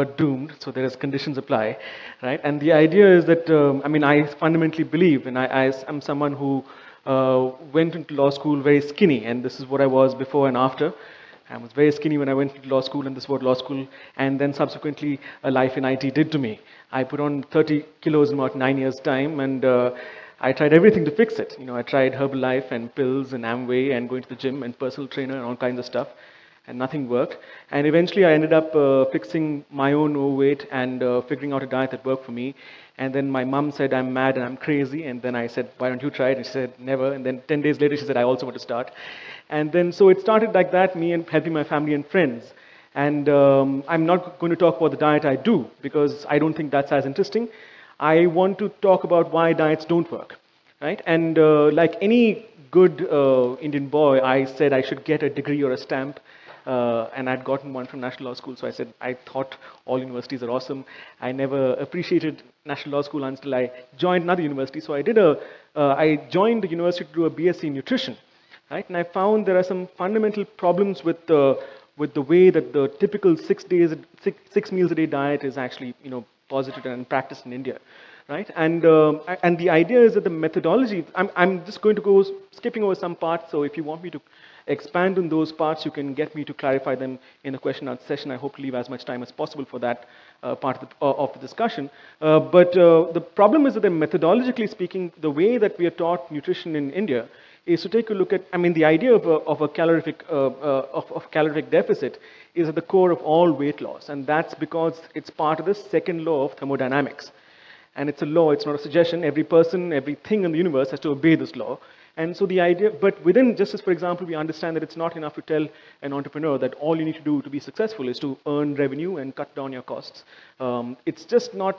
doomed, so there is conditions apply, right? And the idea is that, I fundamentally believe, and I'm someone who went into law school very skinny, and this is what I was before and after. I was very skinny when I went into law school, and this is what law school, and then subsequently a life in IT did to me. I put on 30 kilos in about 9 years' time, and I tried everything to fix it. I tried Herbalife and pills and Amway and going to the gym and personal trainer and all kinds of stuff, and nothing worked. And eventually I ended up fixing my own overweight and figuring out a diet that worked for me. And then my mom said, I'm mad and I'm crazy. And then I said, why don't you try it? And she said, never. And then 10 days later, she said, I also want to start. And then, so it started like that, me and helping my family and friends. And I'm not going to talk about the diet I do, because I don't think that's as interesting. I want to talk about why diets don't work, right? And like any good Indian boy, I said I should get a degree or a stamp. And I'd gotten one from National Law School, so I said I thought all universities are awesome. I never appreciated National Law School until I joined another university. So I joined the university to do a BSc in nutrition, right? And I found there are some fundamental problems with the way that the typical 6 meals a day diet is actually posited and practiced in India, right? And the idea is that the methodology. I'm just going to go skipping over some parts. So if you want me to expand on those parts, you can get me to clarify them in the question and answer session. I hope to leave as much time as possible for that part of the discussion. But the problem is that methodologically speaking, the way that we are taught nutrition in India is to take a look at, the idea of a calorific deficit is at the core of all weight loss. And that's because it's part of the second law of thermodynamics. And it's a law, it's not a suggestion. Every person, everything in the universe has to obey this law. And so the idea, but within, just as for example, we understand that it's not enough to tell an entrepreneur that all you need to do to be successful is to earn revenue and cut down your costs. It's just not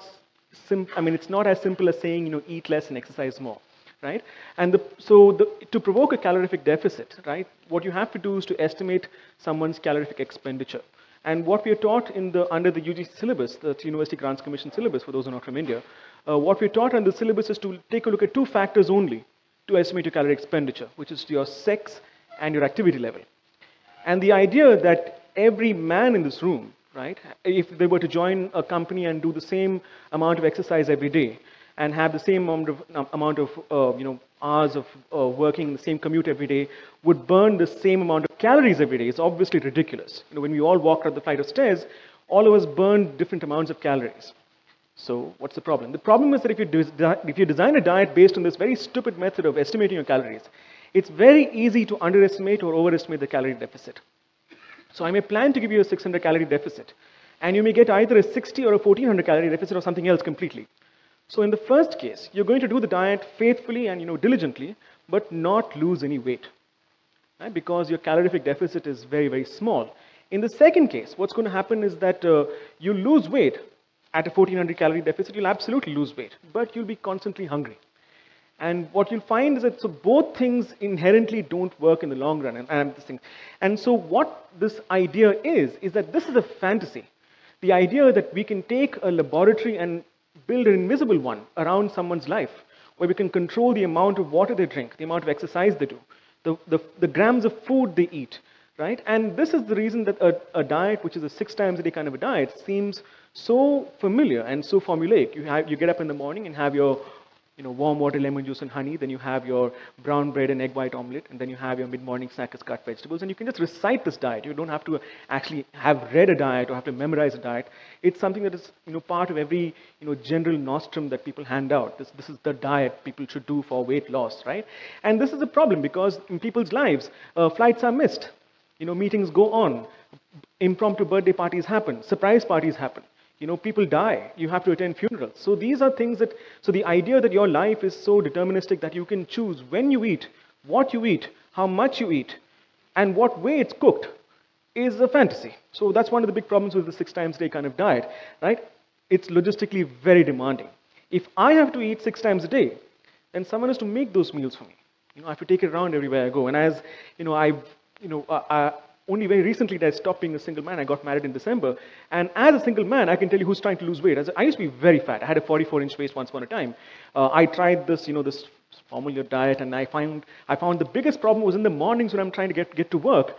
it's not as simple as saying, eat less and exercise more, right? And to provoke a calorific deficit, right, what you have to do is to estimate someone's calorific expenditure. And what we are taught under the UGC syllabus, the University Grants Commission syllabus, for those who are not from India, what we're taught under the syllabus is to take a look at two factors only to estimate your calorie expenditure, which is your sex and your activity level. And the idea that every man in this room, right, if they were to join a company and do the same amount of exercise every day and have the same amount of hours of working, the same commute every day, would burn the same amount of calories every day, is obviously ridiculous. When we all walk up the flight of stairs, all of us burn different amounts of calories. So what's the problem? The problem is that if you design a diet based on this very stupid method of estimating your calories, it's very easy to underestimate or overestimate the calorie deficit. So I may plan to give you a 600 calorie deficit, and you may get either a 60 or a 1400 calorie deficit or something else completely. So in the first case, you're going to do the diet faithfully and diligently, but not lose any weight, right? Because your calorific deficit is very, very small. In the second case, what's going to happen is that you lose weight. At a 1400 calorie deficit, you'll absolutely lose weight, but you'll be constantly hungry. And what you'll find is that both things inherently don't work in the long run. And so what this idea is that this is a fantasy. The idea that we can take a laboratory and build an invisible one around someone's life, where we can control the amount of water they drink, the amount of exercise they do, the grams of food they eat, right? And this is the reason that a diet, which is a 6 times a day kind of a diet, seems so familiar and so formulaic. You get up in the morning and have your warm water, lemon juice and honey, then you have your brown bread and egg white omelette, and then you have your mid-morning snack as cut vegetables, and you can just recite this diet. You don't have to actually have read a diet or have to memorize a diet. It's something that is part of every general nostrum that people hand out. This is the diet people should do for weight loss, right? And this is a problem because in people's lives, flights are missed. Meetings go on, impromptu birthday parties happen, surprise parties happen. People die, you have to attend funerals. So these are things so the idea that your life is so deterministic that you can choose when you eat, what you eat, how much you eat, and what way it's cooked is a fantasy. So that's one of the big problems with the 6 times a day kind of diet, right? It's logistically very demanding. If I have to eat 6 times a day, then someone has to make those meals for me. I have to take it around everywhere I go. And as only very recently did I stop being a single man. I got married in December. And as a single man, I can tell you who's trying to lose weight. I used to be very fat. I had a 44-inch waist once upon a time. I tried this, this formula diet, and I found the biggest problem was in the mornings when I'm trying to get to work.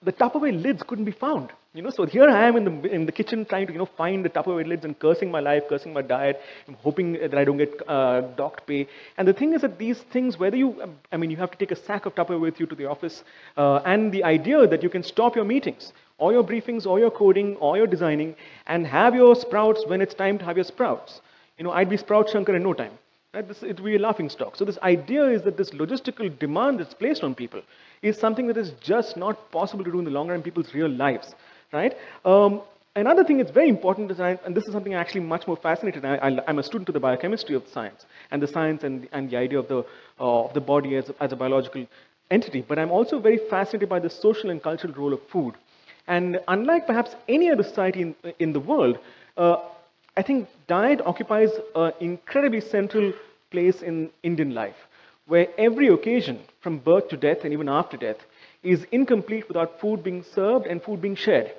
the Tupperware lids couldn't be found. So here I am in the kitchen trying to find the Tupperware lids and cursing my life, cursing my diet, I'm hoping that I don't get docked pay. And the thing is that these things, whether you have to take a sack of Tupperware with you to the office, and the idea that you can stop your meetings, or your briefings, or your coding, or your designing, and have your sprouts when it's time to have your sprouts. I'd be Sprout Shankar in no time. Right? It will be a laughing stock. So this idea is that this logistical demand that's placed on people is something that is just not possible to do in the long run in people's real lives. Right? Another thing that's very important is, and this is something I'm actually much more fascinated. I'm a student of the biochemistry of science, and the science and the idea of the body as a biological entity. But I'm also very fascinated by the social and cultural role of food. And unlike perhaps any other society in the world, I think diet occupies an incredibly central place in Indian life, where every occasion, from birth to death and even after death, is incomplete without food being served and food being shared.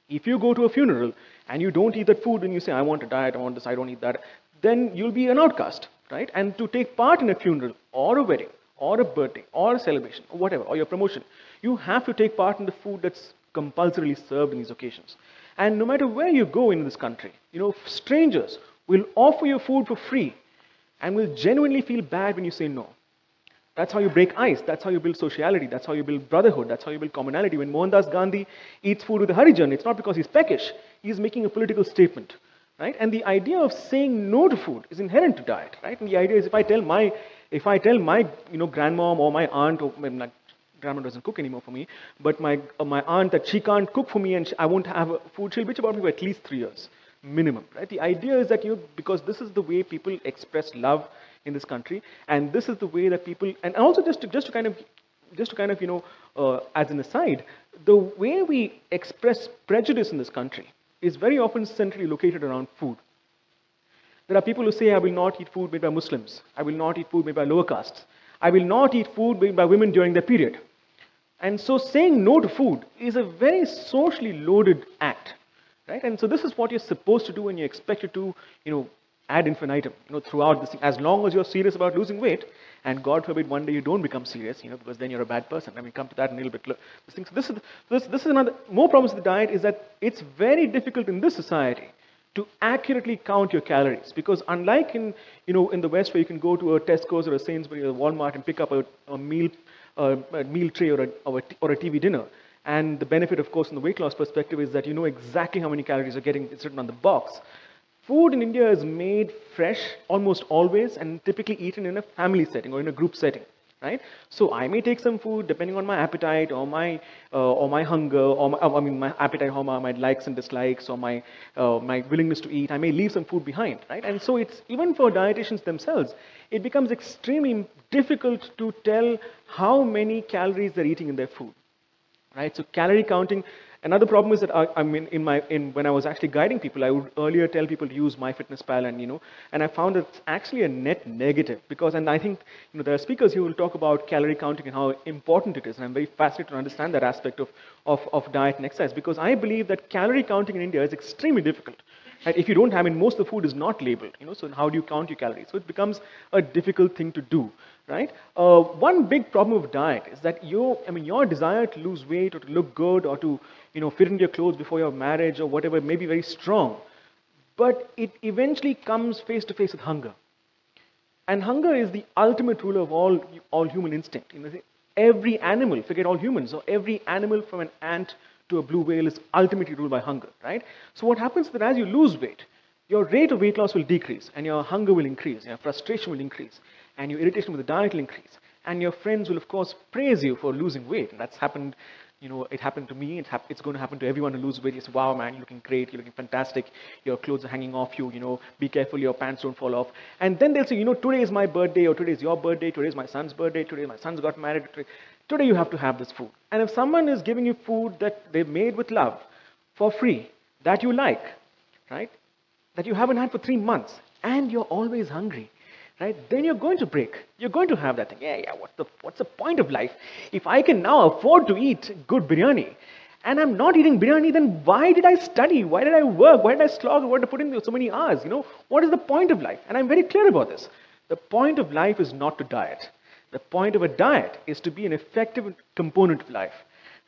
If you go to a funeral and you don't eat that food and you say, I want a diet, I want this, I don't eat that, then you'll be an outcast, right? And to take part in a funeral or a wedding or a birthday or a celebration or whatever, or your promotion, you have to take part in the food that's compulsorily served in these occasions. And no matter where you go in this country, strangers will offer you food for free and will genuinely feel bad when you say no. That's how you break ice. That's how you build sociality. That's how you build brotherhood. That's how you build commonality. When Mohandas Gandhi eats food with the Harijan, it's not because he's peckish. He's making a political statement, right? And the idea of saying no to food is inherent to diet, right? And the idea is if I tell my grandmom or my aunt, or my grandma doesn't cook anymore for me, but my aunt that she can't cook for me and I won't have food, she'll bitch about me for at least 3 years minimum, right? The idea is that because this is the way people express love in this country, and this is the way that people, and also just to kind of as an aside, the way we express prejudice in this country is very often centrally located around food. There are people who say, I will not eat food made by Muslims. I will not eat food made by lower castes. I will not eat food made by women during their period. And so saying no to food is a very socially loaded act, right? And so this is what you're supposed to do, and you're expected to, ad infinitum, throughout this thing, as long as you're serious about losing weight, and God forbid one day you don't become serious, because then you're a bad person. Let me come to that in a little bit. So this is another more problem with the diet, is that it's very difficult in this society to accurately count your calories, because unlike in the West, where you can go to a Tesco's or a Sainsbury's or a Walmart and pick up a meal tray or a TV dinner, and the benefit, of course, in the weight loss perspective is that you know exactly how many calories you're getting. It's written on the box. Food in India is made fresh almost always and typically eaten in a family setting or in a group setting, right? So I may take some food depending on my appetite or my hunger, or my appetite, how my likes and dislikes, or my willingness to eat. I may leave some food behind, right? And so it's, even for dietitians themselves, it becomes extremely difficult to tell how many calories they're eating in their food, right? So calorie counting. Another problem is that when I was actually guiding people, I would earlier tell people to use MyFitnessPal, and I found it's actually a net negative, because, and I think there are speakers who will talk about calorie counting and how important it is, and I'm very fascinated to understand that aspect of diet and exercise, because I believe that calorie counting in India is extremely difficult. Right? If you don't have, most of the food is not labeled, so how do you count your calories? So it becomes a difficult thing to do, right? One big problem with diet is that your desire to lose weight or to look good or to, fit into your clothes before your marriage or whatever may be very strong, but it eventually comes face to face with hunger. And hunger is the ultimate ruler of all human instinct. Every animal, forget all humans, so every animal from an ant to a blue whale is ultimately ruled by hunger, right? So what happens is that as you lose weight, your rate of weight loss will decrease, and your hunger will increase, your frustration will increase, and your irritation with the diet will increase, and your friends will, of course, praise you for losing weight. And that's happened, it happened to me. It's going to happen to everyone who loses weight. It's, wow, man, you're looking great, you're looking fantastic, your clothes are hanging off you, be careful, your pants don't fall off. And then they'll say, today is my birthday, or today is your birthday, today is my son's birthday, today my son's got married, today you have to have this food. And if someone is giving you food that they've made with love for free, that you like, right, that you haven't had for 3 months, and you're always hungry, right, then you're going to break. You're going to have that thing. Yeah, what's the point of life? If I can now afford to eat good biryani, and I'm not eating biryani, then why did I study? Why did I work? Why did I slog? Why did I put in so many hours? What is the point of life? And I'm very clear about this. The point of life is not to diet. The point of a diet is to be an effective component of life,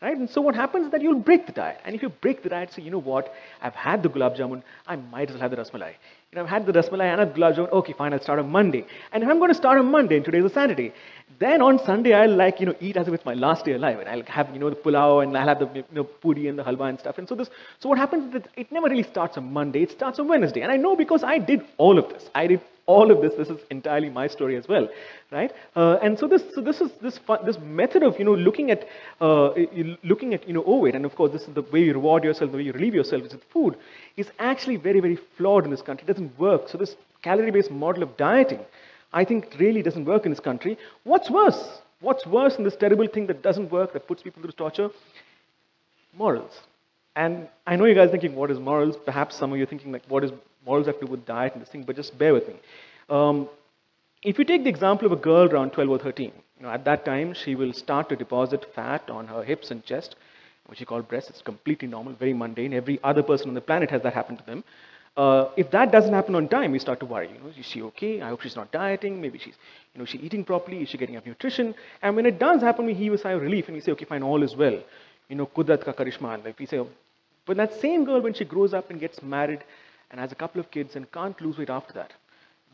right? And so what happens is that you'll break the diet. And if you break the diet, say, you know what, I've had the gulab jamun, I might as well have the rasmalai. I've had the rasmalai and the gulab jamun, okay, fine, I'll start on Monday. And if I'm going to start on Monday, and today's a Saturday, then on Sunday, I'll eat as if it's my last day alive. And I'll have, the pulao, and I'll have the, puri and the halwa and stuff. And so what happens is that it never really starts on Monday, it starts on Wednesday. And I know because I did all of this. I did all of this. This is entirely my story as well, right? And so this method of looking at overweight, and of course this is the way you reward yourself, the way you relieve yourself with food, is actually very, very flawed in this country. It doesn't work. So this calorie-based model of dieting, I think, really doesn't work in this country. What's worse? What's worse than this terrible thing that doesn't work, that puts people through torture? Morals. And I know you guys are thinking, what is morals? Perhaps some of you are thinking, like, what does morals have to do with diet and this thing? But just bear with me. If you take the example of a girl around 12 or 13, at that time, she will start to deposit fat on her hips and chest, which you call breasts. It's completely normal, very mundane. Every other person on the planet has that happen to them. If that doesn't happen on time, we start to worry. Is she okay? I hope she's not dieting. Maybe she's, she's eating properly. Is she getting enough nutrition? And when it does happen, we heave a sigh of relief and we say, okay, fine, all is well. Kudrat ka karishma. Like we say, but that same girl, when she grows up and gets married and has a couple of kids and can't lose weight after that,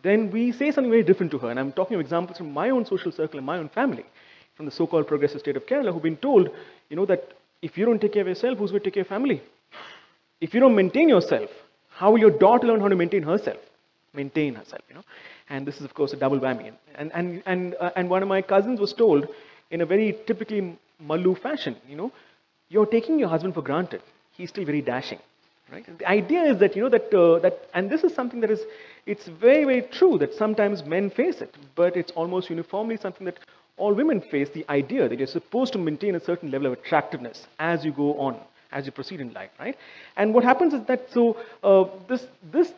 then we say something very different to her. And I'm talking of examples from my own social circle and my own family, from the so-called progressive state of Kerala, who've been told, that if you don't take care of yourself, who's going to take care of your family? If you don't maintain yourself, how will your daughter learn how to maintain herself? And this is, of course, a double whammy. And one of my cousins was told, in a very typically Mallu fashion, you're taking your husband for granted. He's still very dashing, right? The idea is that, and this is something that is, it's very, very true that sometimes men face it, but it's almost uniformly something that all women face, the idea that you're supposed to maintain a certain level of attractiveness as you go on, as you proceed in life, right? And what happens is that,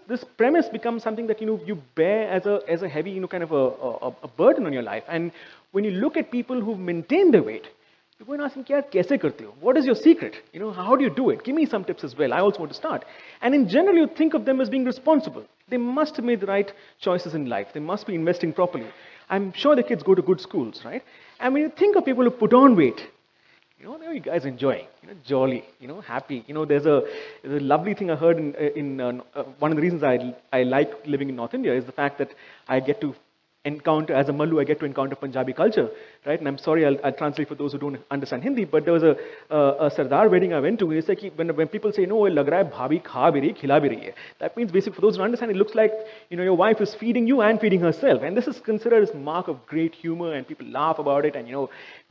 this premise becomes something that, you bear as a heavy, kind of a burden on your life. And when you look at people who've maintained their weight, you go and ask them, kaise karte ho? What is your secret? How do you do it? Give me some tips as well. I also want to start. And in general, you think of them as being responsible. They must have made the right choices in life. They must be investing properly. I'm sure the kids go to good schools, right? And when you think of people who put on weight, you guys enjoying, jolly, happy. There's a lovely thing I heard in one of the reasons I like living in North India is the fact that I get to encounter, as a Mallu, I get to encounter Punjabi culture, right? And I'm sorry, I'll translate for those who don't understand Hindi, but there was a Sardar wedding I went to, and it's like when people say, no, lag raha hai bhabhi kha bhi rahi, khila bhi rahi hai. That means basically, for those who don't understand, it looks like, your wife is feeding you and feeding herself. And this is considered as a mark of great humor, and people laugh about it, and,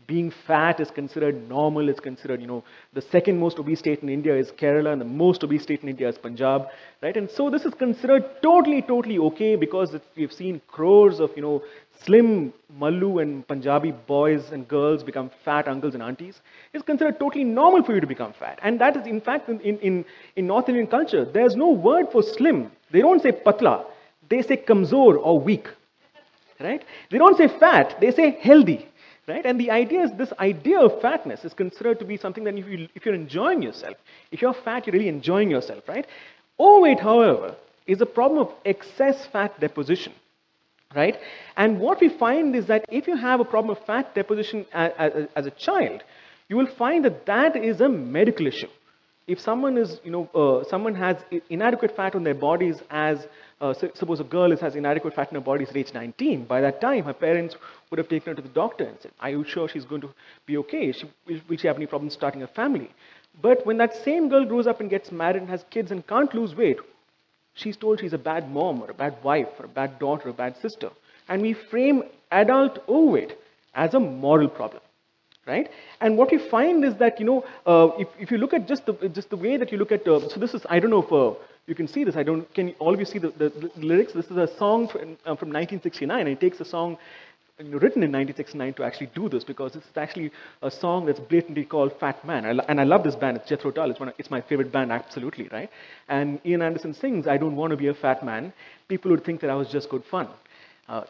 being fat is considered normal. It's considered, the second most obese state in India is Kerala, and the most obese state in India is Punjab, right? And so this is considered totally okay because we've seen crores of, slim Mallu and Punjabi boys and girls become fat uncles and aunties. It's considered totally normal for you to become fat. And that is, in fact, in North Indian culture, there's no word for slim. They don't say patla. They say kamzor or weak, right? They don't say fat. They say healthy. Right? And the idea is, this idea of fatness is considered to be something that if you're enjoying yourself, if you're fat, you're really enjoying yourself, right? Overweight, however, is a problem of excess fat deposition, right? And what we find is that if you have a problem of fat deposition as a child, you will find that is a medical issue. If someone is, someone has inadequate fat on their bodies suppose a girl has inadequate fat in her body at age 19, by that time her parents would have taken her to the doctor and said, are you sure she's going to be okay? Will she have any problems starting a family? But when that same girl grows up and gets married and has kids and can't lose weight, she's told she's a bad mom or a bad wife or a bad daughter or a bad sister. And we frame adult overweight as a moral problem. Right? And what we find is that, if you look at just the way that you look at, so this is, I don't know if you can see this, can all of you see the lyrics? This is a song from 1969, and it takes a song written in 1969 to actually do this, because it's actually a song that's blatantly called Fat Man. And I love this band, it's Jethro Tull, it's my favorite band, absolutely, right? And Ian Anderson sings, I don't want to be a fat man. People would think that I was just good fun.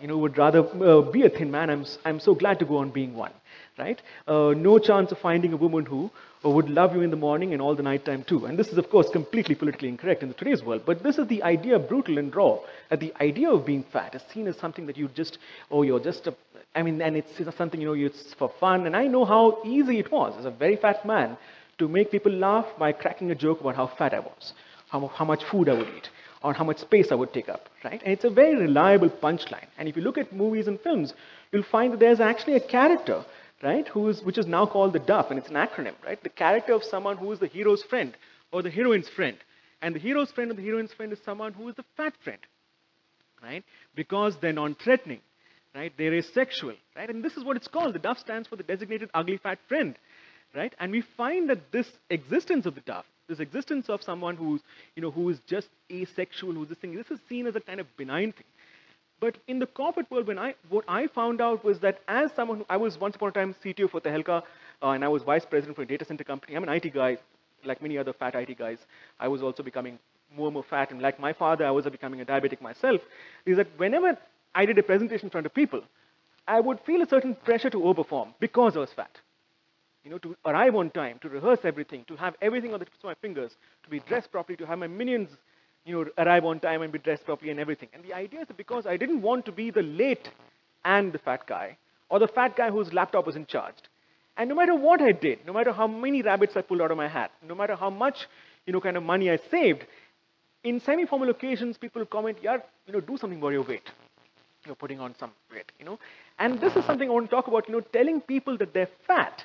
would rather be a thin man. I'm so glad to go on being one, right? No chance of finding a woman who would love you in the morning and all the night time too. And this is, of course, completely politically incorrect in today's world. But this is the idea, brutal and raw, that the idea of being fat is seen as something that you just, oh, you're just a, I mean, and it's something, it's for fun. And I know how easy it was as a very fat man to make people laugh by cracking a joke about how fat I was, how much food I would eat, or how much space I would take up, right? And it's a very reliable punchline. And if you look at movies and films, you'll find that there's actually a character, right, which is now called the Duff, and it's an acronym, right? The character of someone who is the hero's friend or the heroine's friend. And the hero's friend or the heroine's friend is someone who is the fat friend, right? Because they're non-threatening, right? They're asexual, right? And this is what it's called. The Duff stands for the designated ugly fat friend, right? And we find that this existence of the Duff, this existence of someone who is just asexual, who's this thing, this is seen as a kind of benign thing. But in the corporate world, what I found out was that as someone I was once upon a time CTO for Tehelka, and I was vice president for a data center company. I'm an IT guy, like many other fat IT guys. I was also becoming more and more fat, and like my father, I was becoming a diabetic myself. Is that whenever I did a presentation in front of people, I would feel a certain pressure to overperform because I was fat. To arrive on time, to rehearse everything, to have everything on the tips of my fingers, to be dressed properly, to have my minions, arrive on time and be dressed properly and everything. And the idea is that because I didn't want to be the late and the fat guy, or the fat guy whose laptop wasn't charged. And no matter what I did, no matter how many rabbits I pulled out of my hat, no matter how much, kind of money I saved, in semi-formal occasions, people comment, yeah, do something for your weight. You're putting on some weight, And this is something I want to talk about, telling people that they're fat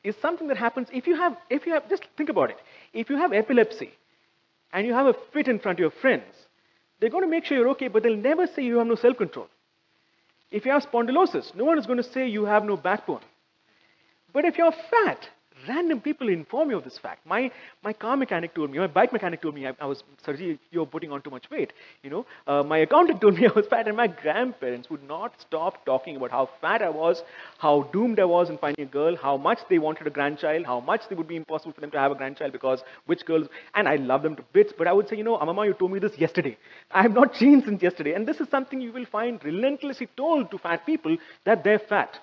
is something that happens if you have, just think about it. If you have epilepsy and you have a fit in front of your friends, they're going to make sure you're okay, but they'll never say you have no self-control. If you have spondylosis, no one is going to say you have no backbone. But if you're fat, random people inform you of this fact. My car mechanic told me, my bike mechanic told me I was, Sarji, you're putting on too much weight. My accountant told me I was fat, and my grandparents would not stop talking about how fat I was, how doomed I was in finding a girl, how much they wanted a grandchild, how much it would be impossible for them to have a grandchild because which girls, and I love them to bits, but I would say, Amama, you told me this yesterday. I have not changed since yesterday. And this is something you will find relentlessly told to fat people, that they're fat.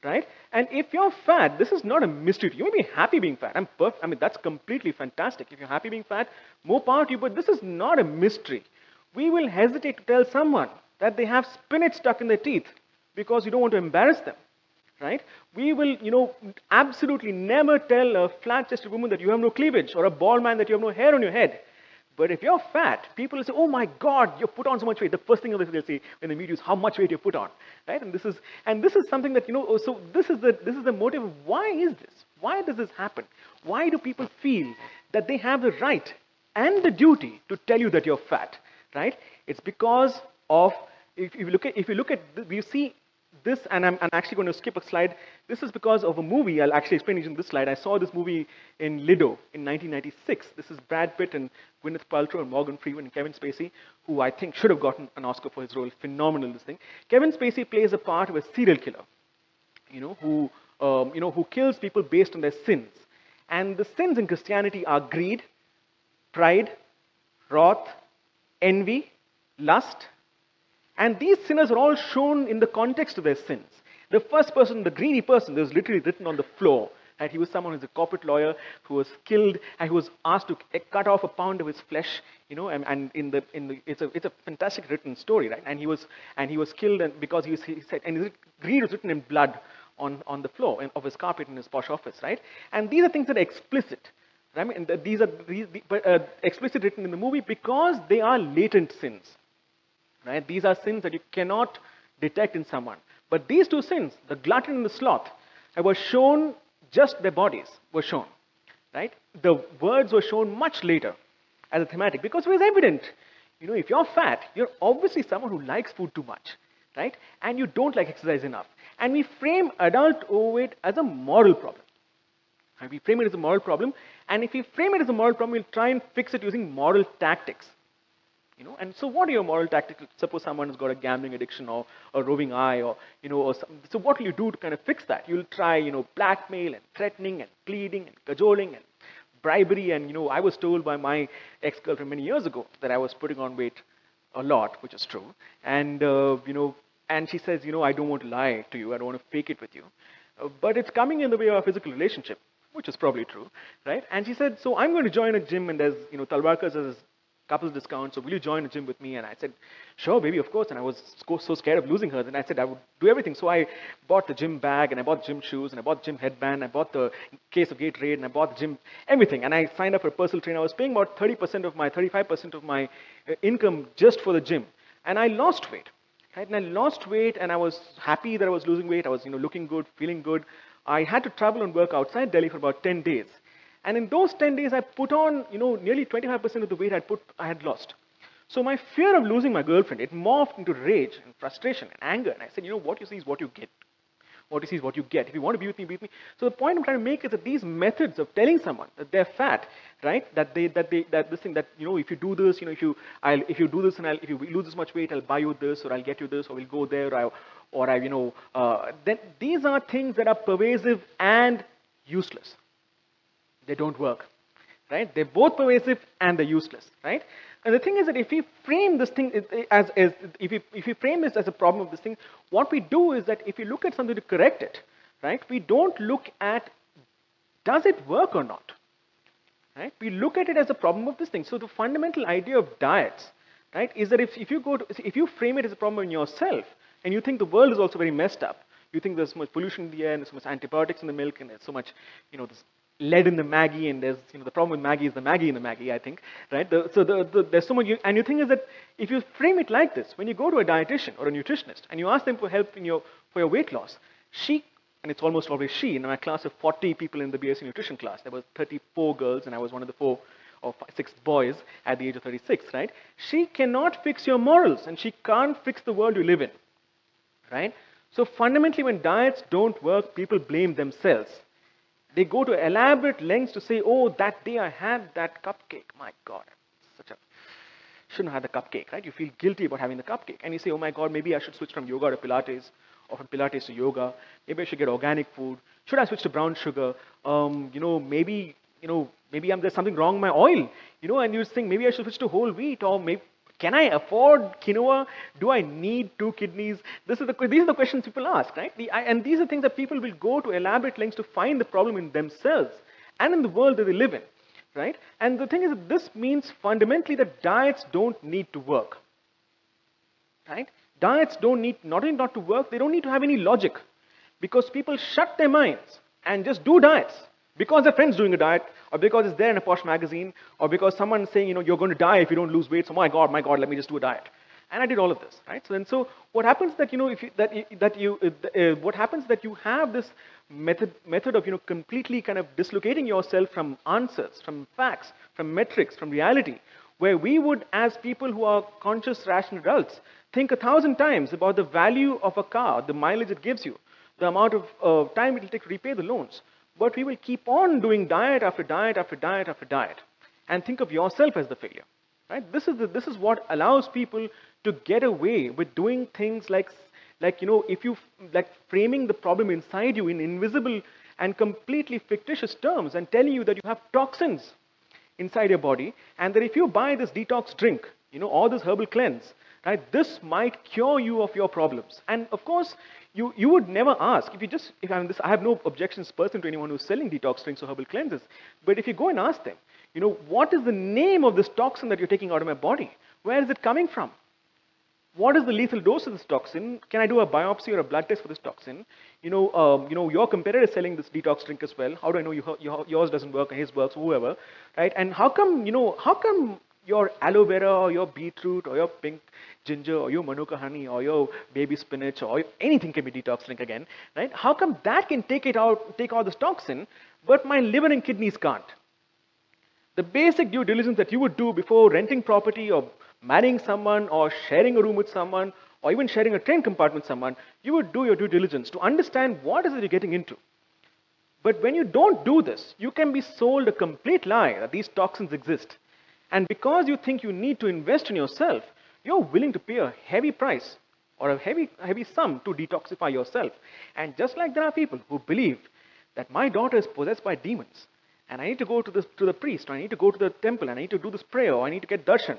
Right? And if you're fat, this is not a mystery. You may be happy being fat. That's completely fantastic. If you're happy being fat, more power to you, but this is not a mystery. We will hesitate to tell someone that they have spinach stuck in their teeth because you don't want to embarrass them. Right? We will, absolutely never tell a flat-chested woman that you have no cleavage, or a bald man that you have no hair on your head. But if you're fat, people will say, oh my God, you put on so much weight. The first thing they'll say when they meet you is how much weight you put on, right? And this is something that, so this is the motive of why is this? Why does this happen? Why do people feel that they have the right and the duty to tell you that you're fat, right? It's because of, if you look at, you see this, and I'm actually going to skip a slide. This is because of a movie. I'll actually explain it in this slide. I saw this movie in Lido in 1996. This is Brad Pitt and Gwyneth Paltrow and Morgan Freeman and Kevin Spacey, who I think should have gotten an Oscar for his role. Phenomenal, this thing. Kevin Spacey plays a part of a serial killer, who kills people based on their sins. And the sins in Christianity are greed, pride, wrath, envy, lust. And these sinners are all shown in the context of their sins. The first person, the greedy person, there's literally written on the floor. Right? He was someone who's a corporate lawyer who was killed, and he was asked to cut off a pound of his flesh. And it's a fantastic written story, right? And he was killed, and because he said, and greed was written in blood on the floor of his carpet in his posh office, right? And these are things that are explicit. I mean, these are explicit written in the movie because they are latent sins. Right? These are sins that you cannot detect in someone. But these two sins, the glutton and the sloth, were shown, just their bodies were shown. Right? The words were shown much later as a thematic because it was evident. If you're fat, you're obviously someone who likes food too much. Right? And you don't like exercise enough. And we frame adult overweight as a moral problem. We frame it as a moral problem. And if we frame it as a moral problem, we'll try and fix it using moral tactics. And so what are your moral tactics? Suppose someone has got a gambling addiction or a roving eye, or so what will you do to kind of fix that? You'll try, blackmail and threatening and pleading and cajoling and bribery. And, I was told by my ex-girlfriend many years ago that I was putting on weight a lot, which is true. And, And she says, I don't want to lie to you. I don't want to fake it with you. But it's coming in the way of a physical relationship, which is probably true, right? And she said, so I'm going to join a gym, and there's, Talwarkar says couples discount, so will you join a gym with me? And I said, sure, baby, of course. And I was so scared of losing her. Then I said I would do everything. So I bought the gym bag, and I bought gym shoes, and I bought gym headband, I bought the case of Gatorade, and I bought the gym, everything. And I signed up for a personal trainer. I was paying about 35% of my income just for the gym. And I lost weight. Right? And I lost weight, and I was happy that I was losing weight. I was, looking good, feeling good. I had to travel and work outside Delhi for about 10 days. And in those 10 days, I put on, nearly 25% of the weight I had lost. So my fear of losing my girlfriend, it morphed into rage and frustration and anger. And I said, what you see is what you get. What you see is what you get. If you want to be with me, be with me. So the point I'm trying to make is that these methods of telling someone that they're fat, right? That this thing that, if you do this, if you do this, and if you lose this much weight, I'll buy you this, or I'll get you this, or we'll go there, then these are things that are pervasive and useless. They don't work, right? They're both pervasive and they're useless, right? And the thing is that if we frame this thing if we frame this as a problem of this thing, what we do is that if we look at something to correct it, right? We don't look at, does it work or not, right? We look at it as a problem of this thing. So the fundamental idea of diets, right, is that if you frame it as a problem in yourself, and you think the world is also very messed up, you think there's so much pollution in the air, and there's so much antibiotics in the milk, and there's so much, this lead in the Maggie, and there's, the problem with Maggie is the Maggie in the Maggie, I think, right? There's so much, and your thing is that if you frame it like this, when you go to a dietitian or a nutritionist, and you ask them for help for your weight loss, and it's almost always she, in my class of 40 people in the BSc nutrition class, there were 34 girls, and I was one of the 4 or 6 boys at the age of 36, right? She cannot fix your morals, and she can't fix the world you live in, right? So fundamentally, when diets don't work, people blame themselves. They go to elaborate lengths to say, oh, that day I had that cupcake. My God, shouldn't have had the cupcake, right? You feel guilty about having the cupcake. And you say, oh my God, maybe I should switch from yoga to Pilates, or from Pilates to yoga. Maybe I should get organic food. Should I switch to brown sugar? Maybe there's something wrong with my oil. And you think maybe I should switch to whole wheat, or maybe, can I afford quinoa? Do I need 2 kidneys? These are the questions people ask, right? And these are things that people will go to elaborate lengths to find the problem in themselves and in the world that they live in, right? And the thing is that this means fundamentally that diets don't need to work, right? Diets don't need, not only not to work, they don't need to have any logic, because people shut their minds and just do diets. Because their friend's doing a diet, or because it's there in a posh magazine, or because someone's saying, you're going to die if you don't lose weight. So my God, let me just do a diet. And I did all of this, right? So what happens that what happens that you have this method of completely kind of dislocating yourself from answers, from facts, from metrics, from reality, where we would, as people who are conscious, rational adults, think 1,000 times about the value of a car, the mileage it gives you, the amount of time it will take to repay the loans. But we will keep on doing diet after diet after diet after diet, and think of yourself as the failure, right? This is what allows people to get away with doing things like if you framing the problem inside you in invisible and completely fictitious terms, and telling you that you have toxins inside your body, and that if you buy this detox drink, or this herbal cleanse, right, this might cure you of your problems. And of course, you would never ask, I have no objections personally to anyone who's selling detox drinks or herbal cleanses, but if you go and ask them, what is the name of this toxin that you're taking out of my body? Where is it coming from? What is the lethal dose of this toxin? Can I do a biopsy or a blood test for this toxin? Your competitor is selling this detox drink as well. How do I know yours doesn't work and his works, or whoever, right? And how come your aloe vera, or your beetroot, or your pink ginger, or your manuka honey, or your baby spinach, or anything can be detox drink again, right? How come that can take out this toxin, but my liver and kidneys can't? The basic due diligence that you would do before renting property, or marrying someone, or sharing a room with someone, or even sharing a train compartment with someone, you would do your due diligence to understand what is it you're getting into. But when you don't do this, you can be sold a complete lie that these toxins exist. And because you think you need to invest in yourself, you're willing to pay a heavy price or a heavy sum to detoxify yourself. And just like there are people who believe that my daughter is possessed by demons, and I need to go to the priest, or I need to go to the temple, and I need to do this prayer, or I need to get darshan,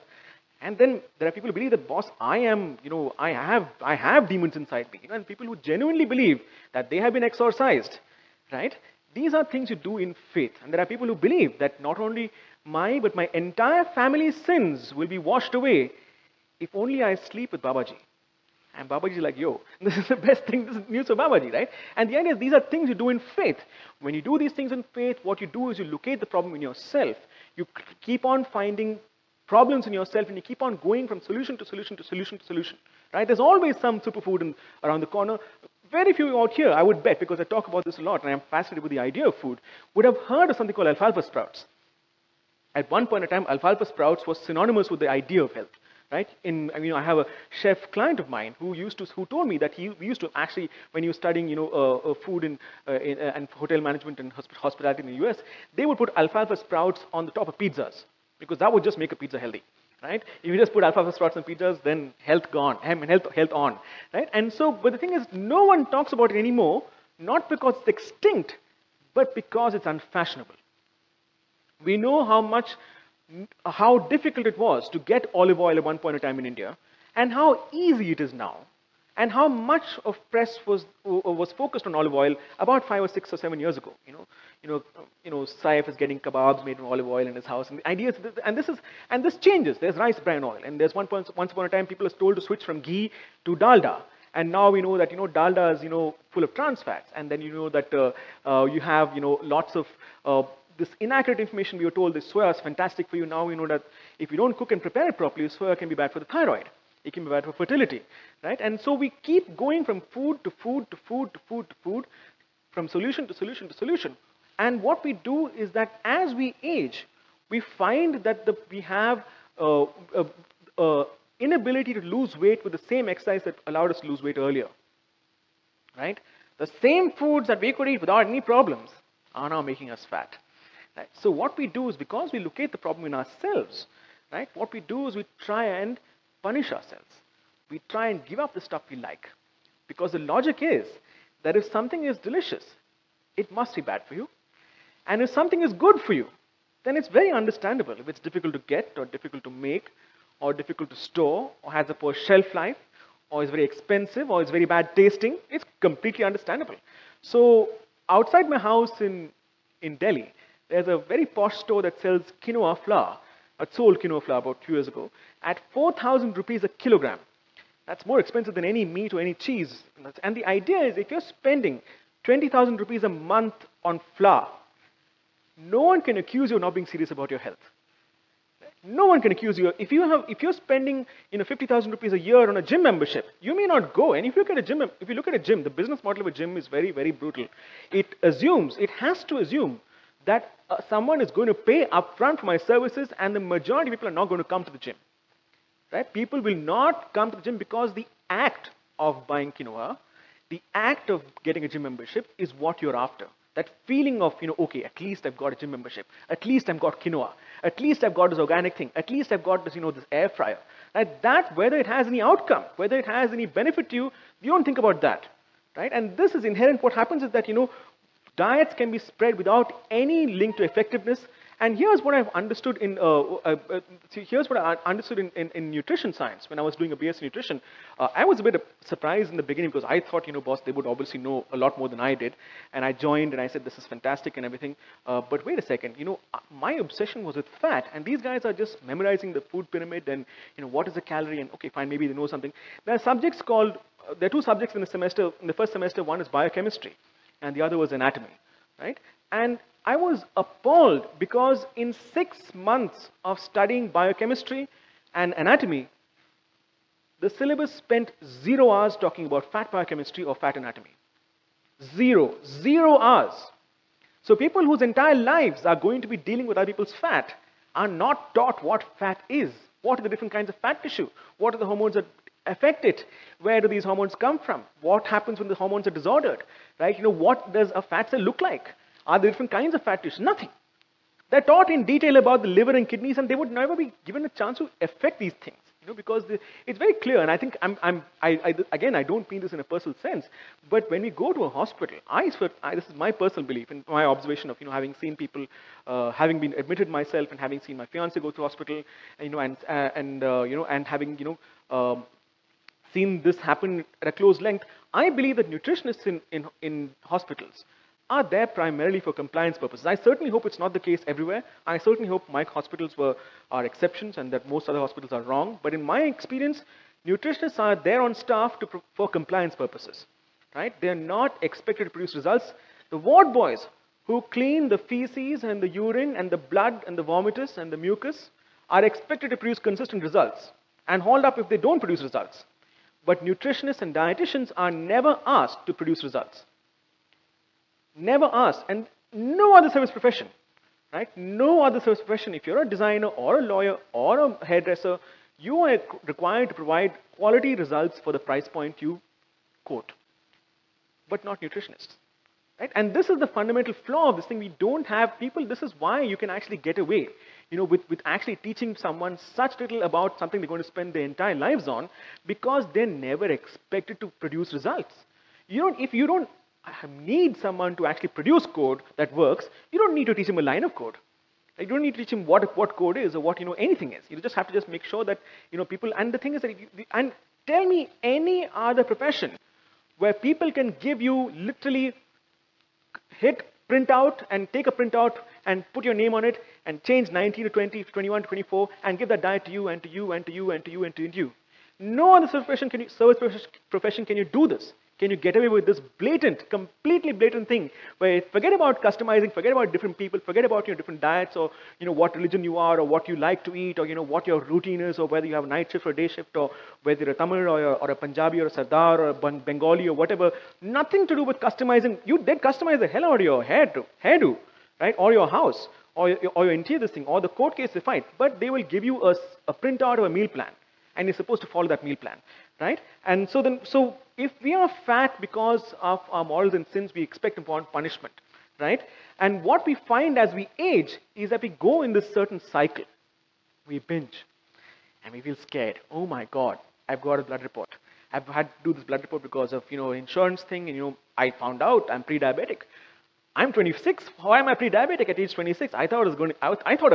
And then there are people who believe that, boss, I am, I have demons inside me. And people who genuinely believe that they have been exorcised, right? These are things you do in faith. And there are people who believe that not only but my entire family's sins will be washed away if only I sleep with Babaji. And Babaji is like, yo, this is the best thing, this is news for Babaji, right? And the idea is these are things you do in faith. When you do these things in faith, what you do is you locate the problem in yourself. You keep on finding problems in yourself, and you keep on going from solution to solution to solution to solution, right? There's always some superfood around the corner. Very few out here, I would bet, because I talk about this a lot, and I'm fascinated with the idea of food, would have heard of something called alfalfa sprouts. At one point in time, alfalfa sprouts was synonymous with the idea of health. Right? I have a chef client of mine who told me that we used to actually, when he was studying, food and hotel management and hospitality in the US, they would put alfalfa sprouts on the top of pizzas because that would just make a pizza healthy, right? If you just put alfalfa sprouts on pizzas, then health gone, health on, right? And so, but the thing is, no one talks about it anymore, not because it's extinct, but because it's unfashionable. We know how difficult it was to get olive oil at one point in time in India, and how easy it is now, and how much of press was focused on olive oil about 5 or 6 or 7 years ago. Saif is getting kebabs made from olive oil in his house, and the idea is, and this changes. There's rice bran oil, and there's once upon a time people are told to switch from ghee to dalda, and now we know that dalda is full of trans fats, and then that you have lots of this inaccurate information. We were told this soya is fantastic for you. Now we know that if you don't cook and prepare it properly, soya can be bad for the thyroid. It can be bad for fertility, right? And so we keep going from food to food to food to food to food, from solution to solution to solution. And what we do is that as we age, we find that we have inability to lose weight with the same exercise that allowed us to lose weight earlier, right? The same foods that we could eat without any problems are now making us fat. Right? So what we do is, because we locate the problem in ourselves, right? What we do is we try and punish ourselves. We try and give up the stuff we like. Because the logic is that if something is delicious, it must be bad for you. And if something is good for you, then it's very understandable. If it's difficult to get, or difficult to make, or difficult to store, or has a poor shelf life, or is very expensive, or is very bad tasting, it's completely understandable. So outside my house in Delhi, there's a very posh store that sells quinoa flour, sold quinoa flour about 2 years ago, at 4,000 rupees a kilogram. That's more expensive than any meat or any cheese. And the idea is, if you're spending 20,000 rupees a month on flour, no one can accuse you of not being serious about your health. No one can accuse you. If you're spending 50,000 rupees a year on a gym membership, you may not go. And if you look at a gym, the business model of a gym is very, very brutal. It has to assume that someone is going to pay upfront for my services, and the majority of people are not going to come to the gym. Right? People will not come to the gym because the act of buying quinoa, the act of getting a gym membership is what you're after. That feeling of, okay, at least I've got a gym membership. At least I've got quinoa. At least I've got this organic thing. At least I've got this, this air fryer. Right? That, whether it has any outcome, whether it has any benefit to you, you don't think about that. Right? And this is inherent. What happens is that, diets can be spread without any link to effectiveness. And here's what I've understood in nutrition science when I was doing a BS in nutrition. I was a bit surprised in the beginning because I thought, boss, they would obviously know a lot more than I did. And I joined and I said, this is fantastic and everything. But wait a second, my obsession was with fat. And these guys are just memorizing the food pyramid and, what is a calorie, and okay, fine, maybe they know something. There are two subjects in the first semester. One is biochemistry, and the other was anatomy, right? And I was appalled because in 6 months of studying biochemistry and anatomy, the syllabus spent 0 hours talking about fat biochemistry or fat anatomy. 0 hours. So people whose entire lives are going to be dealing with other people's fat are not taught what fat is. What are the different kinds of fat tissue? What are the hormones that affect it? Where do these hormones come from? What happens when the hormones are disordered? Right? What does a fat cell look like? Are there different kinds of fat tissue? Nothing. They're taught in detail about the liver and kidneys, and they would never be given a chance to affect these things. because it's very clear, and I think again, I don't mean this in a personal sense, but when we go to a hospital, this is my personal belief and my observation of, having seen people, having been admitted myself and having seen my fiance go to hospital, and having, seen this happen at a close length, I believe that nutritionists in hospitals are there primarily for compliance purposes. I certainly hope it's not the case everywhere. I certainly hope my hospitals are exceptions and that most other hospitals are wrong. But in my experience, nutritionists are there on staff for compliance purposes. Right? They're not expected to produce results. The ward boys who clean the feces and the urine and the blood and the vomitus and the mucus are expected to produce consistent results and hauled up if they don't produce results. But nutritionists and dietitians are never asked to produce results. Never asked. And no other service profession, right? No other service profession, if you're a designer or a lawyer or a hairdresser, you are required to provide quality results for the price point you quote, but not nutritionists. Right? And this is the fundamental flaw of this thing. We don't have people. This is why you can actually get away, with actually teaching someone such little about something they're going to spend their entire lives on, because they're never expected to produce results. If you don't need someone to actually produce code that works, you don't need to teach him a line of code. You don't need to teach him what code is or what anything is. You just have to make sure that people. And the thing is that and tell me any other profession where people can give you literally hit print out and take a printout and put your name on it and change 19 to 20, 21 to 24 and give that diet to you and to you and to you and to you and to you. No other service profession can you do this. Can you get away with this completely blatant thing where forget about customizing, forget about different people, forget about your different diets or what religion you are or what you like to eat or what your routine is or whether you have a night shift or day shift or whether you're a Tamil or a Punjabi or a Sardar or a Bengali or whatever. Nothing to do with customizing. You did customize the hell out of your hairdo, right? Or your house or your interior this thing or the court case they fight. But they will give you a printout of a meal plan. And you're supposed to follow that meal plan, right? And so if we are fat because of our morals and sins, we expect upon punishment, right? And what we find as we age is that we go in this certain cycle. We binge, and we feel scared. Oh my God, I've got a blood report. I've had to do this blood report because of insurance thing, and I found out I'm pre-diabetic. I'm 26. Why am I pre-diabetic at age 26? I thought I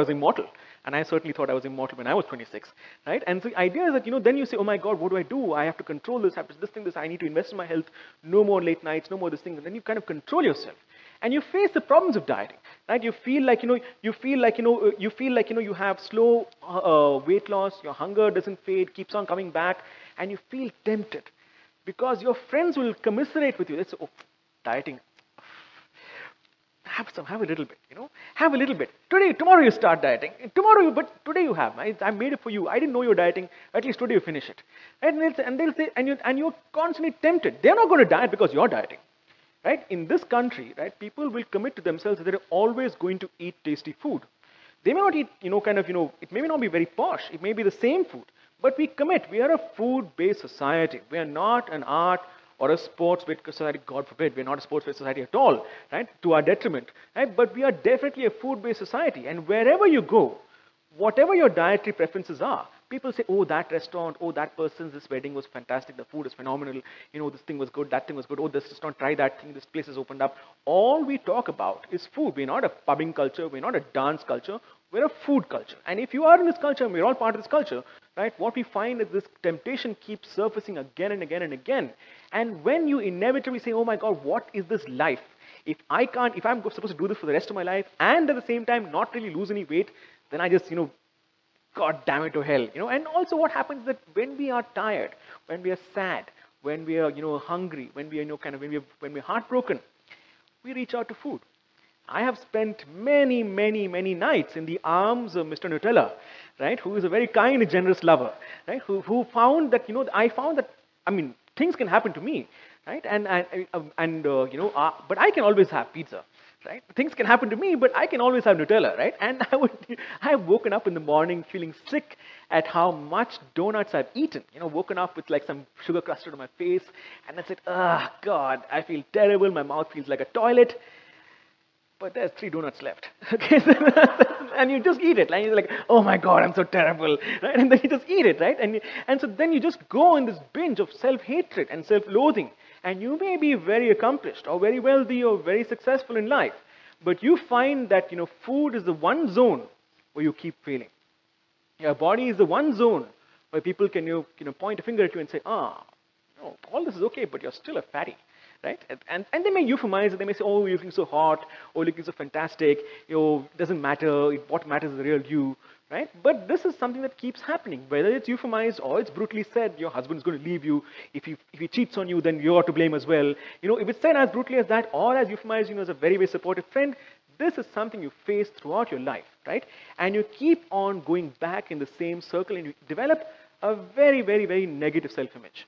was immortal. And I certainly thought I was immortal when I was 26, right? And so the idea is that, then you say, oh my God, what do? I have to control this, I need to invest in my health, no more late nights, no more this thing. And then you kind of control yourself. And you face the problems of dieting, right? You feel like, you have slow weight loss, your hunger doesn't fade, keeps on coming back, and you feel tempted because your friends will commiserate with you. They say, oh, dieting. Have a little bit, have a little bit. Tomorrow you start dieting. But today you have. I made it for you. I didn't know you're dieting. At least today you finish it. Right? And they'll say, and you're constantly tempted. They're not going to diet because you're dieting, right? In this country, right, people will commit to themselves that they're always going to eat tasty food. They may not eat, it may not be very posh. It may be the same food, but we commit. We are a food-based society. We are not an art or a sports-based society, God forbid. We're not a sports-based society at all, right? To our detriment, right? But we are definitely a food-based society. And wherever you go, whatever your dietary preferences are, people say, oh, that restaurant, oh, that this wedding was fantastic, the food is phenomenal, this thing was good, that thing was good, oh, let's just not try that thing, this place has opened up. All we talk about is food. We're not a pubbing culture, we're not a dance culture, we're a food culture. And if you are in this culture, and we're all part of this culture, right, what we find is this temptation keeps surfacing again and again and again. And when you inevitably say, oh my God, what is this life? If I'm supposed to do this for the rest of my life and at the same time not really lose any weight, then I just, God damn it to hell. And also what happens is that when we are tired, when we are sad, when we are, hungry, when we are, when we're heartbroken, we reach out to food. I have spent many, many, many nights in the arms of Mr. Nutella, right, who is a very kind and generous lover, right, who found that, I found that, things can happen to me, right, but I can always have pizza, right? Things can happen to me, but I can always have Nutella, right? And I have woken up in the morning feeling sick at how much donuts I've eaten, woken up with like some sugar crusted on my face, and I said, oh God, I feel terrible, my mouth feels like a toilet. but there's 3 donuts left. Okay, and you just eat it, and you're like, oh my god, I'm so terrible, right? And then you just eat it, right? And so then you just go in this binge of self-hatred and self-loathing, and you may be very accomplished or very wealthy or very successful in life, but you find that food is the one zone where you keep failing. Your body is the one zone where people can point a finger at you and say, no, all this is okay, but you're still a fatty, right? And they may euphemize it. They may say, oh, you're looking so hot, oh, you're looking so fantastic, doesn't matter, what matters is the real you, right? But this is something that keeps happening. Whether it's euphemized or it's brutally said, your husband's going to leave you. If he cheats on you, then you're to blame as well. If it's said as brutally as that or as euphemized, as a very, very supportive friend, this is something you face throughout your life, right? And you keep on going back in the same circle and you develop a very, very, very negative self-image,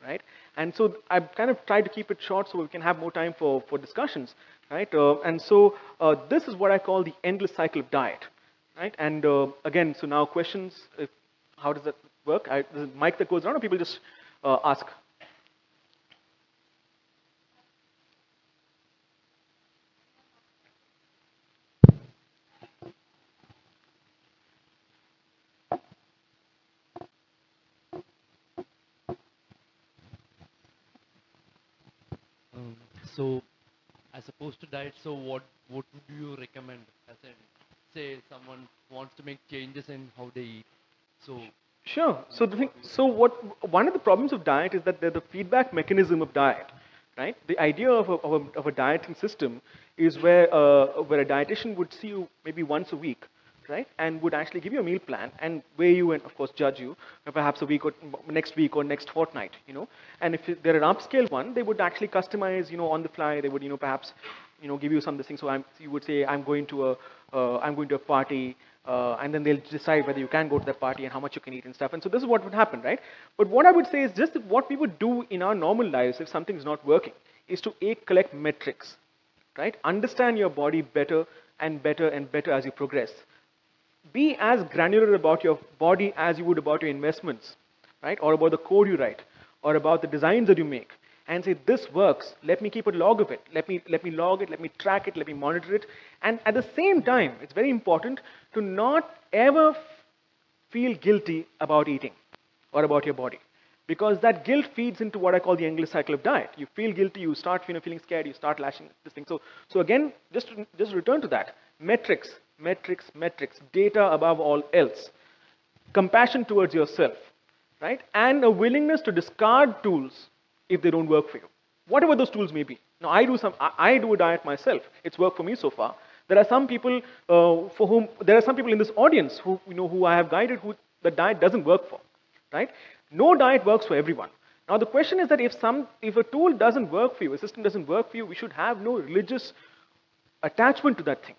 right? And so I've kind of tried to keep it short so we can have more time for discussions, right? And so this is what I call the endless cycle of diet, right? And again, so now questions, how does that work? There's a mic that goes around or people just ask? Um, so, as opposed to diet, so what would you recommend? As in, say someone wants to make changes in how they eat. So, Sure. So one of the problems of diet is that the feedback mechanism of diet, right? The idea of a dieting system is where a dietitian would see you maybe once a week, right? And would actually give you a meal plan and weigh you and of course judge you perhaps a week or week or next fortnight. And if they're an upscale one, they would actually customize, on the fly. They would, perhaps, give you some of the things. So you would say, I'm going to a party. And then they'll decide whether you can go to that party and how much you can eat and stuff. And so this is what would happen, right? But what I would say is just that what we would do in our normal lives if something is not working is to collect metrics, right? Understand your body better and better and better as you progress. Be as granular about your body as you would about your investments, right? Or about the code you write, or about the designs that you make, and say, this works, let me keep a log of it, let me log it, let me track it, let me monitor it. And at the same time, it's very important to not ever feel guilty about eating or about your body, because that guilt feeds into what I call the endless cycle of diet. You feel guilty, you start feeling scared, you start lashing this thing. So again, just return to that. Metrics, metrics, metrics, data above all else. Compassion towards yourself, right? And a willingness to discard tools if they don't work for you, whatever those tools may be. Now, I do a diet myself. It's worked for me so far. There are some people there are some people in this audience who I have guided who the diet doesn't work for, right? No diet works for everyone. Now, the question is that if a tool doesn't work for you, a system doesn't work for you, we should have no religious attachment to that thing.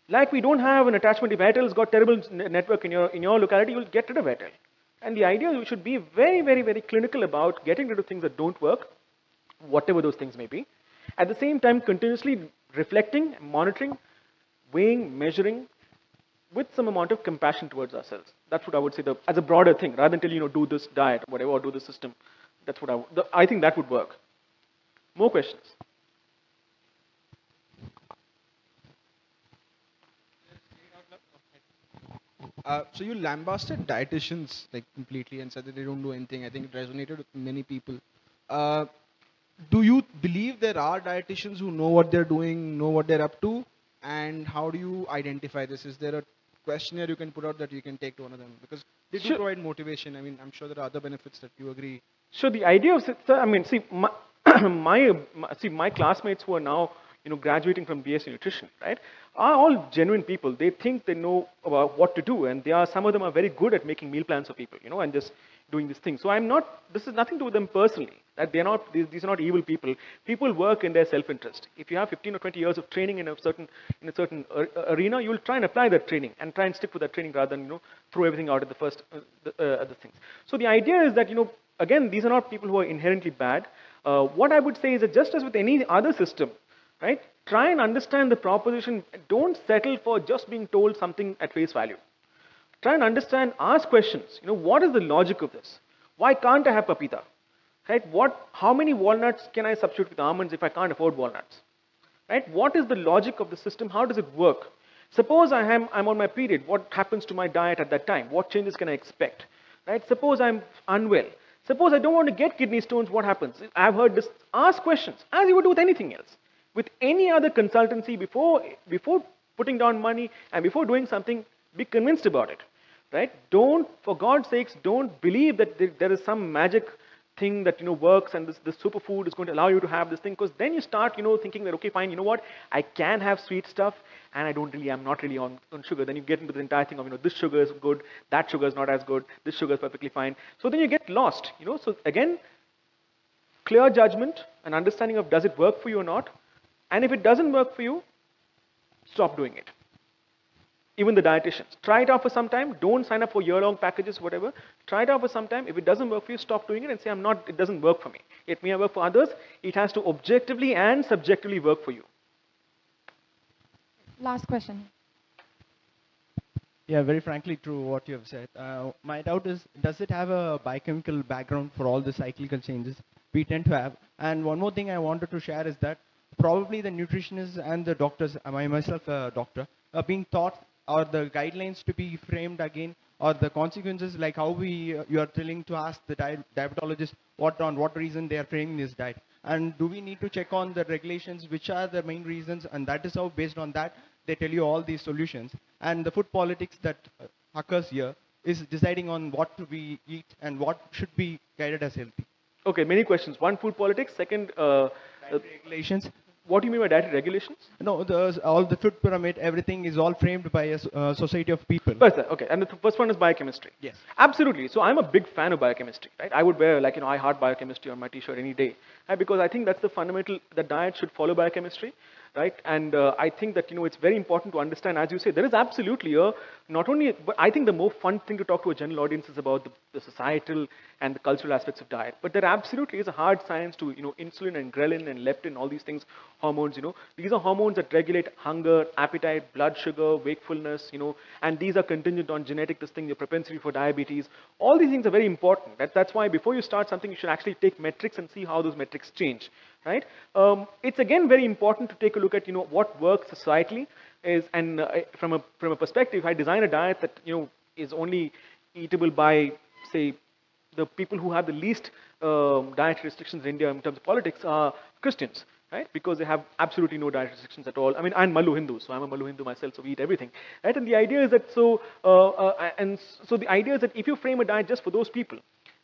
Like we don't have an attachment. If Airtel's got terrible network in your locality, you'll get rid of Airtel. And the idea is we should be very, very, very clinical about getting rid of things that don't work, whatever those things may be. At the same time, continuously reflecting, monitoring, weighing, measuring, with some amount of compassion towards ourselves. That's what I would say as a broader thing, rather than tell do this diet, whatever, or do this system. That's what I think that would work. More questions? So you lambasted dietitians like completely and said that they don't do anything. I think it resonated with many people. Do you believe there are dietitians who know what they're doing, know what they're up to, and how do you identify this? Is there a questionnaire you can put out that you can take to one of them? Because they do provide motivation. I mean, I'm sure there are other benefits that you agree. So the idea of, see, my classmates who are now graduating from BSc Nutrition, right, are all genuine people. They think they know about what to do, and some of them are very good at making meal plans for people, and just doing this thing. So this is nothing to do with them personally. That these are not evil people. People work in their self-interest. If you have 15 or 20 years of training in a certain arena, you will try and apply that training and try and stick with that training rather than throw everything out at the first the things. So the idea is that again, these are not people who are inherently bad. What I would say is that just as with any other system, right? Try and understand the proposition. Don't settle for just being told something at face value. Try and understand, ask questions. What is the logic of this? Why can't I have papita? Right? How many walnuts can I substitute with almonds if I can't afford walnuts? right? What is the logic of the system? How does it work? Suppose I'm on my period. What happens to my diet at that time? What changes can I expect? Right? Suppose I'm unwell. Suppose I don't want to get kidney stones. What happens? I've heard this. Ask questions as you would do with anything else. With any other consultancy, before putting down money and before doing something, be convinced about it. Right? Don't, for God's sakes, don't believe that there is some magic thing that works and this superfood is going to allow you to have this thing, because then you start thinking that, okay, fine, you know what, I can have sweet stuff and I'm not really on sugar. Then you get into the entire thing of this sugar is good, that sugar is not as good, this sugar is perfectly fine. So then you get lost. So again, clear judgment and understanding of does it work for you or not, and if it doesn't work for you, stop doing it. Even the dietitians, try it out for some time. Don't sign up for year-long packages, whatever. Try it out for some time. If it doesn't work for you, stop doing it and say, it doesn't work for me. It may work for others. It has to objectively and subjectively work for you. Last question. Yeah, very frankly true what you have said. My doubt is, does it have a biochemical background for all the cyclical changes we tend to have? And one more thing I wanted to share is that probably the nutritionists and the doctors, I myself a doctor, are being taught, or the guidelines to be framed again, or the consequences, like how you are willing to ask the diabetologist on what reason they are framing this diet. And do we need to check on the regulations, which are the main reasons, and that is how, based on that, they tell you all these solutions. And the food politics that occurs here is deciding on what we eat and what should be guided as healthy. Okay, many questions. One, food politics. Second, regulations. What do you mean by dietary regulations? No, all the food pyramid, everything is all framed by a society of people. Okay, and the first one is biochemistry. Yes. Absolutely. So I'm a big fan of biochemistry, right? I would wear I heart biochemistry on my t-shirt any day, right? Because I think that's the fundamental, that diet should follow biochemistry, right? And I think that, it's very important to understand, as you say, there is absolutely not only, but I think the more fun thing to talk to a general audience is about the societal and the cultural aspects of diet. But there absolutely is a hard science to, insulin and ghrelin and leptin, all these things, hormones, these are hormones that regulate hunger, appetite, blood sugar, wakefulness, and these are contingent on genetic, your propensity for diabetes. All these things are very important. That's why before you start something, you should actually take metrics and see how those metrics change, right? It's again very important to take a look at, what works societally is, and from a perspective, if I design a diet that, is only eatable by, say, the people who have the least dietary restrictions in India in terms of politics are Christians, right? Because they have absolutely no dietary restrictions at all. I mean, I'm Mallu Hindu, so I'm a Mallu Hindu myself, so we eat everything, right? And the idea is that, so the idea is that if you frame a diet just for those people,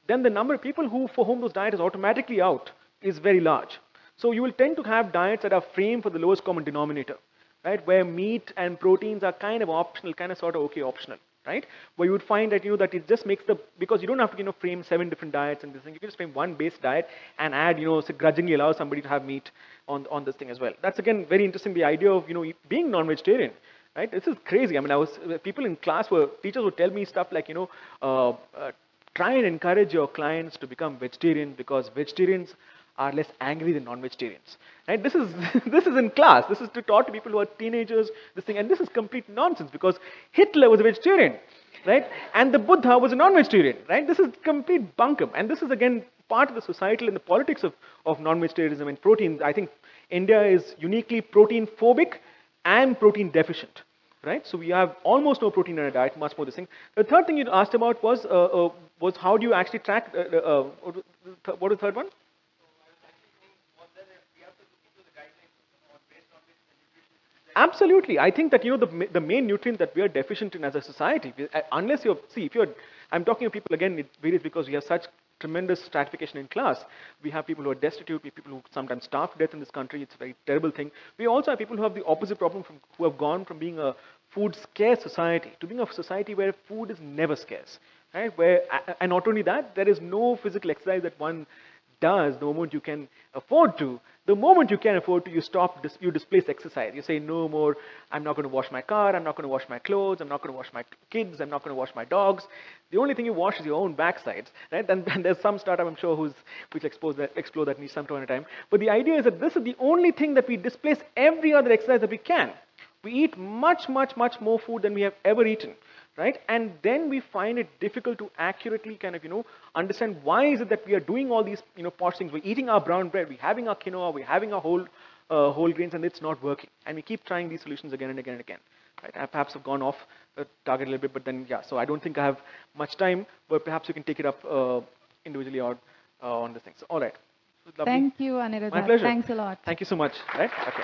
then the number of people for whom those diet is automatically out is very large. So you will tend to have diets that are framed for the lowest common denominator, right? Where meat and proteins are kind of optional, kind of sort of okay optional, right? Where you would find that, that it just makes because you don't have to, frame 7 different diets and this thing. You can just frame one base diet and add, say, grudgingly allow somebody to have meat on this thing as well. That's again very interesting, the idea of, being non-vegetarian, right? This is crazy. I mean, people in class teachers would tell me stuff like, try and encourage your clients to become vegetarian because vegetarians are less angry than non-vegetarians. Right? This is this is in class. This is taught to people who are teenagers. This thing, and this is complete nonsense because Hitler was a vegetarian, right? And the Buddha was a non-vegetarian, right? This is complete bunkum. And this is again part of the societal and the politics of non-vegetarianism and protein. I think India is uniquely protein phobic and protein deficient. Right? So we have almost no protein in our diet, much more this thing. The third thing you asked about was how do you actually track, what was the third one? Absolutely. I think that, the main nutrient that we are deficient in as a society, unless I'm talking to people, again, it varies because we have such tremendous stratification in class. We have people who are destitute, people who sometimes starve to death in this country. It's a very terrible thing. We also have people who have the opposite problem, who have gone from being a food scarce society to being a society where food is never scarce. Right? And not only that, there is no physical exercise that one does the moment you can afford to. The moment you can afford to, you displace exercise. You say, no more, I'm not going to wash my car, I'm not going to wash my clothes, I'm not going to wash my kids, I'm not going to wash my dogs. The only thing you wash is your own backsides. Right? And there's some startup, I'm sure, which explore that niche some time at a time. But the idea is that this is the only thing that we displace every other exercise that we can. We eat much, much, much more food than we have ever eaten. Right? And then we find it difficult to accurately kind of, understand why is it that we are doing all these, posh things. We're eating our brown bread, we're having our quinoa, we're having our whole whole grains and it's not working. And we keep trying these solutions again and again and again. Right? I perhaps have gone off the target a little bit, but then yeah. So I don't think I have much time, but perhaps you can take it up individually or on this thing. So all right. Lovely. Thank you, Aniruddha. My pleasure. Thanks a lot. Thank you so much. Right? Okay.